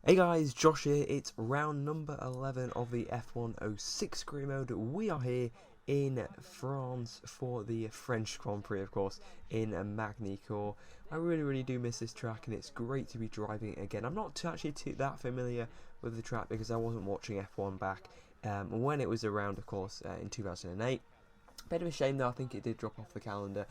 Hey guys, Josh here. It's round number 11 of the F106 career mode. We are here in France for the French Grand Prix, of course, in Magny-Cours. I really do miss this track, and it's great to be driving it again. I'm not actually that familiar with the track because I wasn't watching F1 back when it was around, of course, in 2008. Bit of a shame though, I think it did drop off the calendar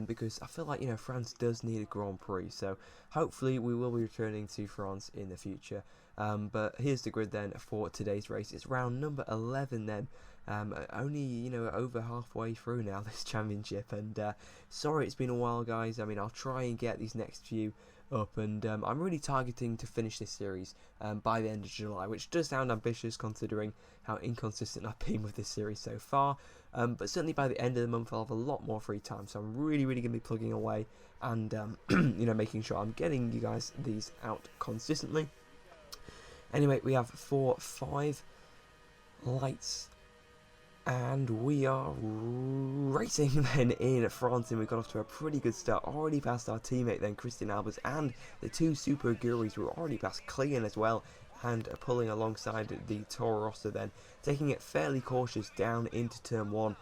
because I feel like, France does need a Grand Prix, so hopefully we will be returning to France in the future. But here's the grid then for today's race. It's round number 11 then. Only, over halfway through now this championship, and sorry it's been a while, guys. I mean, I'll try and get these next few up, and I'm really targeting to finish this series by the end of July, which does sound ambitious considering how inconsistent I've been with this series so far, but certainly by the end of the month I'll have a lot more free time, so I'm really going to be plugging away and making sure I'm getting you guys these out consistently. Anyway, we have 5 lights and we are racing then in France, and we got off to a pretty good start. Already past our teammate then, Christian Albers, and the two Super Aguris were already past Clean as well, and pulling alongside the Toro Rosso then, taking it fairly cautious down into turn 1.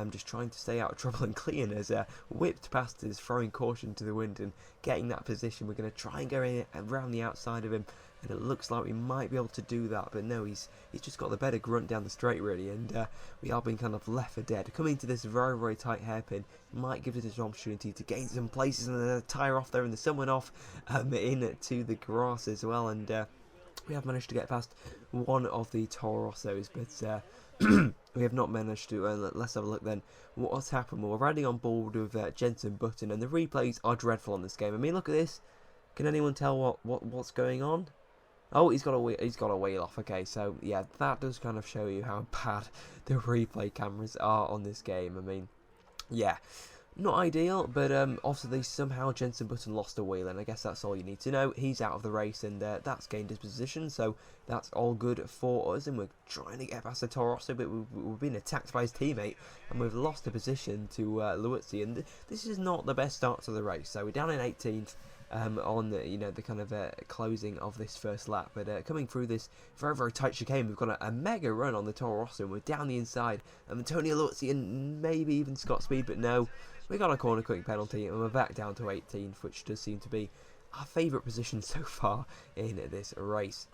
Just trying to stay out of trouble, and Clean has whipped past us, throwing caution to the wind and getting that position. We're going to try and go in around the outside of him, and it looks like we might be able to do that, but no, he's just got the better grunt down the straight really, and we are being kind of left for dead. Coming to this very tight hairpin might give us an opportunity to gain some places and then tyre off there and someone off into the grass as well, and we have managed to get past one of the Toro Rossos, but we have not managed to. Let's have a look then. What's happened? Well, we're riding on board with Jensen Button, and the replays are dreadful on this game. I mean, look at this. Can anyone tell what's going on? Oh, he's got a wheel off. Okay, so yeah, that does kind of show you how bad the replay cameras are on this game. I mean, yeah. Not ideal, but obviously somehow Jensen Button lost a wheel, and I guess that's all you need to know. He's out of the race, and that's gained his position, so that's all good for us, and we're trying to get past the Toro Rosso, but we've been attacked by his teammate, and we've lost a position to Luizzi, and this is not the best start to the race. So we're down in 18th on the kind of closing of this first lap, but coming through this very tight chicane, we've got a mega run on the Toro Rosso, and we're down the inside, and Antonio Luizzi and maybe even Scott Speed, but no. We got a corner cutting penalty, and we're back down to 18th, which does seem to be our favourite position so far in this race.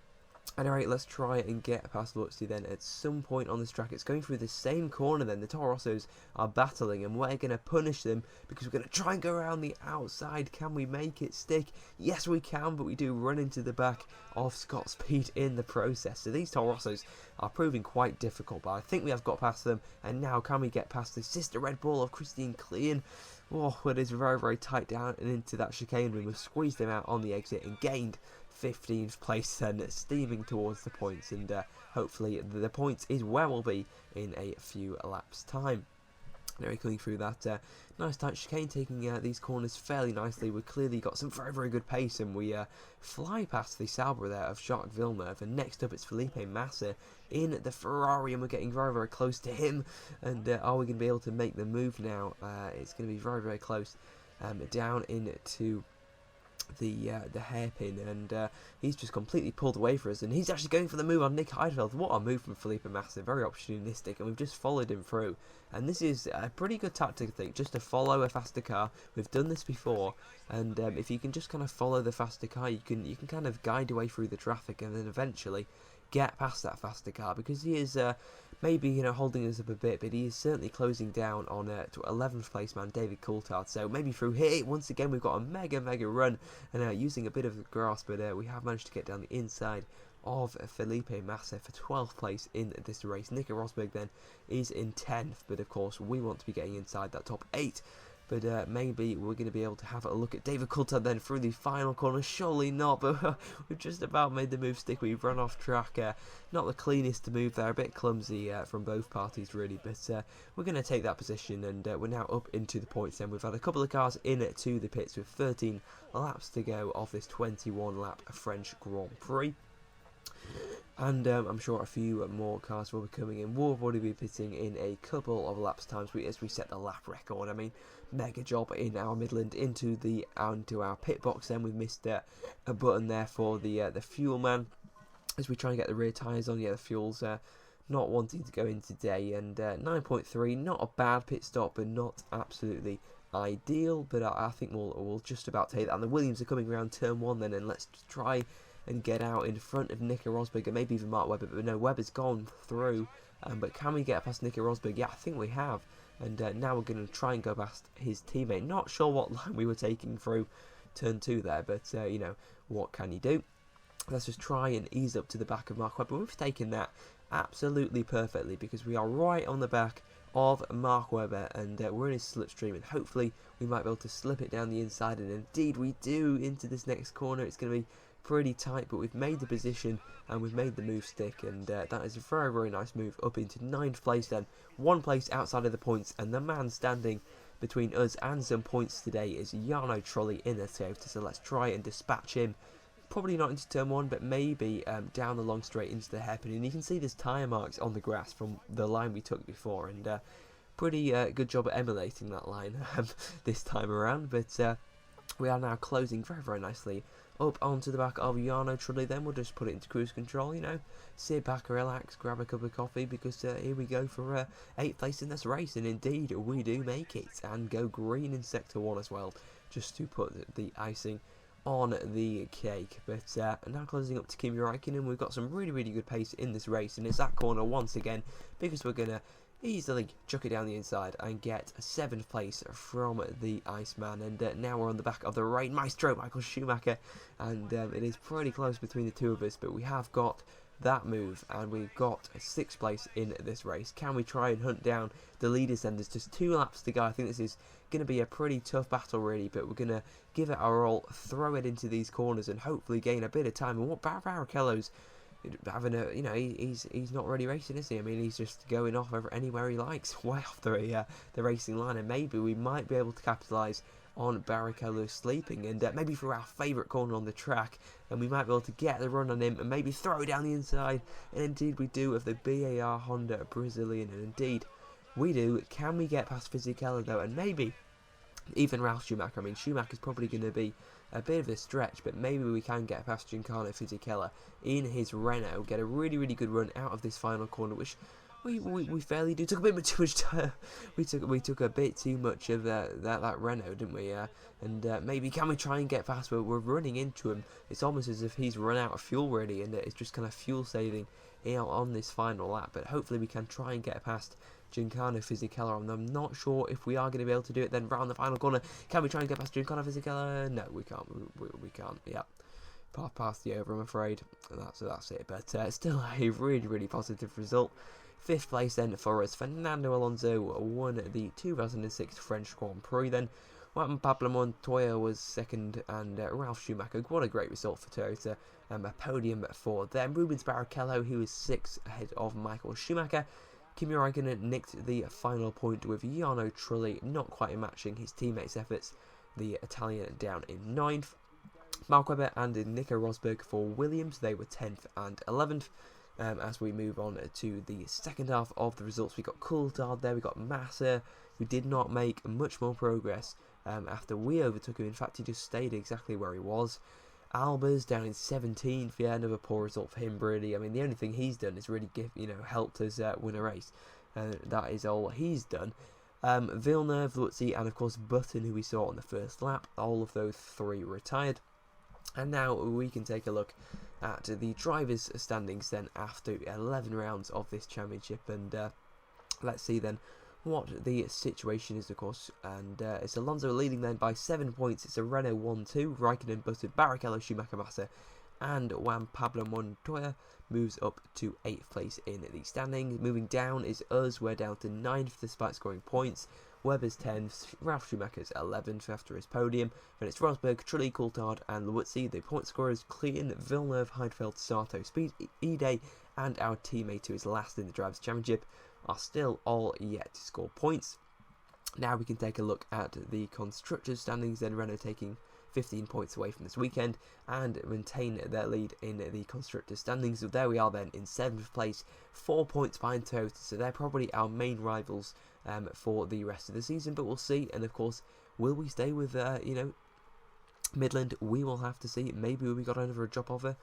Anyway, let's try and get past Luizzi then at some point on this track. It's going through the same corner then. The Toro Rossos are battling, and we're going to punish them because we're going to try and go around the outside. Can we make it stick? Yes, we can, but we do run into the back of Scott Speed in the process. So these Toro Rossos are proving quite difficult, but I think we have got past them. And now can we get past the sister Red Bull of Christian Klein? Oh, it is very tight down and into that chicane. We must squeeze them out on the exit and gained 15th place then, steaming towards the points, and hopefully the points is where we'll be in a few laps time. Now coming through that nice tight chicane, taking these corners fairly nicely. We've clearly got some very good pace, and we fly past the Sauber there of Jacques Villeneuve, and next up it's Felipe Massa in the Ferrari, and we're getting very close to him, and are we going to be able to make the move now? It's going to be very close down into the hairpin, and he's just completely pulled away for us, and he's actually going for the move on Nick Heidfeld. What a move from Felipe Massa, very opportunistic, and we've just followed him through, and this is a pretty good tactic, I think, just to follow a faster car. We've done this before, and if you can just kind of follow the faster car, you can kind of guide your way through the traffic, and then eventually get past that faster car, because he is maybe holding us up a bit, but he is certainly closing down on to 11th place man David Coulthard. So maybe through here once again we've got a mega run, and using a bit of the grass, but we have managed to get down the inside of Felipe Massa for 12th place in this race. Nico Rosberg then is in 10th, but of course we want to be getting inside that top 8. But maybe we're going to be able to have a look at David Coulthard then through the final corner. Surely not, but we've just about made the move stick. We've run off track. Not the cleanest to move there, a bit clumsy from both parties really, but we're going to take that position, and we're now up into the points then. We've had a couple of cars into the pits with 13 laps to go of this 21 lap French Grand Prix. And I'm sure a few more cars will be coming in. We'll already be pitting in a couple of laps times as we set the lap record. I mean, mega job in our Midland into our pit box. Then we've missed a button there for the fuel man. as we try and get the rear tyres on. Yeah, the fuel's not wanting to go in today, and 9.3, not a bad pit stop, but not absolutely ideal, but I think we'll just about take that. And the Williams are coming around turn 1 then, and let's try and get out in front of Nico Rosberg, and maybe even Mark Webber, but no, Webber's gone through, but can we get past Nico Rosberg? Yeah, I think we have, and now we're going to try and go past his teammate. Not sure what line we were taking through turn 2 there, but you know, what can you do? Let's just try and ease up to the back of Mark Webber. We've taken that absolutely perfectly, because we are right on the back of Mark Webber, and we're in his slipstream, and hopefully we might be able to slip it down the inside, and indeed we do into this next corner. It's going to be pretty tight, but we've made the position and we've made the move stick, and that is a very, very nice move up into 9th place then, 1 place outside of the points, and the man standing between us and some points today is Jarno Trulli in the Toyota. So let's try and dispatch him, probably not into turn 1, but maybe down the long straight into the hairpin, and you can see there's tyre marks on the grass from the line we took before, and pretty good job at emulating that line this time around. But we are now closing very, very nicely up onto the back of Jarno Trulli. Then we'll just put it into cruise control, you know, sit back, relax, grab a cup of coffee, because here we go for 8th place in this race, and indeed we do make it and go green in sector 1 as well, just to put the icing on the cake. But now closing up to Kimi Räikkönen, we've got some really, really good pace in this race, and it's that corner once again, because we're going to easily chuck it down the inside and get a 7th place from the Iceman. And now we're on the back of the Rain Maestro, Michael Schumacher, and it is pretty close between the two of us, but we have got that move, and we've got a 6th place in this race. Can we try and hunt down the leaders then? There's just 2 laps to go. I think this is going to be a pretty tough battle really, but we're going to give it our all, throw it into these corners, and hopefully gain a bit of time. And what Barrichello's having a, you know, he's not really racing, is he? I mean, he's just going off anywhere he likes, way off the racing line, and maybe we might be able to capitalise on Barrichello sleeping, and maybe through our favourite corner on the track, and we might be able to get the run on him and maybe throw it down the inside. And indeed we do, of the BAR Honda Brazilian, and indeed we do. Can we get past Fisichella though, and maybe even Ralf Schumacher? I mean, Schumacher's probably going to be a bit of a stretch, but maybe we can get past Giancarlo Fisichella in his Renault, get a really, really good run out of this final corner, which we fairly do. Took a bit too much time. We took a bit too much of that Renault, didn't we? And maybe can we try and get past? We're running into him. It's almost as if he's run out of fuel really, and it's just kind of fuel saving on this final lap. But hopefully we can try and get past Giancarlo Fisichella, and I'm not sure if we are going to be able to do it then round the final corner. Can we try and get past Giancarlo Fisichella? No, we can't. We can't. Yeah, past the over, I'm afraid. That's it. But still a really, really positive result. 5th place then for us. Fernando Alonso won the 2006 French Grand Prix then. Juan Pablo Montoya was 2nd, and Ralf Schumacher, what a great result for Toyota. A podium for them. Rubens Barrichello, who was 6th ahead of Michael Schumacher. Kimi Räikkönen nicked the final point with Jarno Trulli not quite matching his teammates' efforts. The Italian down in 9th. Mark Webber and Nico Rosberg for Williams, they were 10th and 11th. As we move on to the second half of the results, we got Coulthard there, we got Massa, who did not make much more progress after we overtook him. In fact, he just stayed exactly where he was. Albers down in 17th, yeah, another poor result for him really. I mean, the only thing he's done is really helped us win a race, and that is all he's done. Villeneuve, Luzzi, and of course Button, who we saw on the first lap, all of those 3 retired. And now we can take a look at the drivers' standings then after 11 rounds of this championship, and let's see then what the situation is, of course. And it's Alonso leading then by 7 points. It's a Renault 1-2, Raikkonen, Button, Barrichello, Schumacher, Massa, and Juan Pablo Montoya moves up to 8th place in the standings. Moving down is us, we're down to 9th despite scoring points. Webber's 10th, Ralf Schumacher's 11th after his podium. Then it's Rosberg, Trulli, Coulthard, and Luzzi. The point scorers: Klein, Villeneuve, Heidfeld, Sato, Speed, Ide, and our teammate who is last in the Drivers' Championship are still all yet to score points. Now we can take a look at the Constructors' standings. Then Renault taking 15 points away from this weekend and maintain their lead in the Constructors' standings. So there we are then in 7th place, 4 points behind Toyota. So they're probably our main rivals for the rest of the season, but we'll see. And of course, will we stay with Midland? We will have to see. Maybe we got another job offer.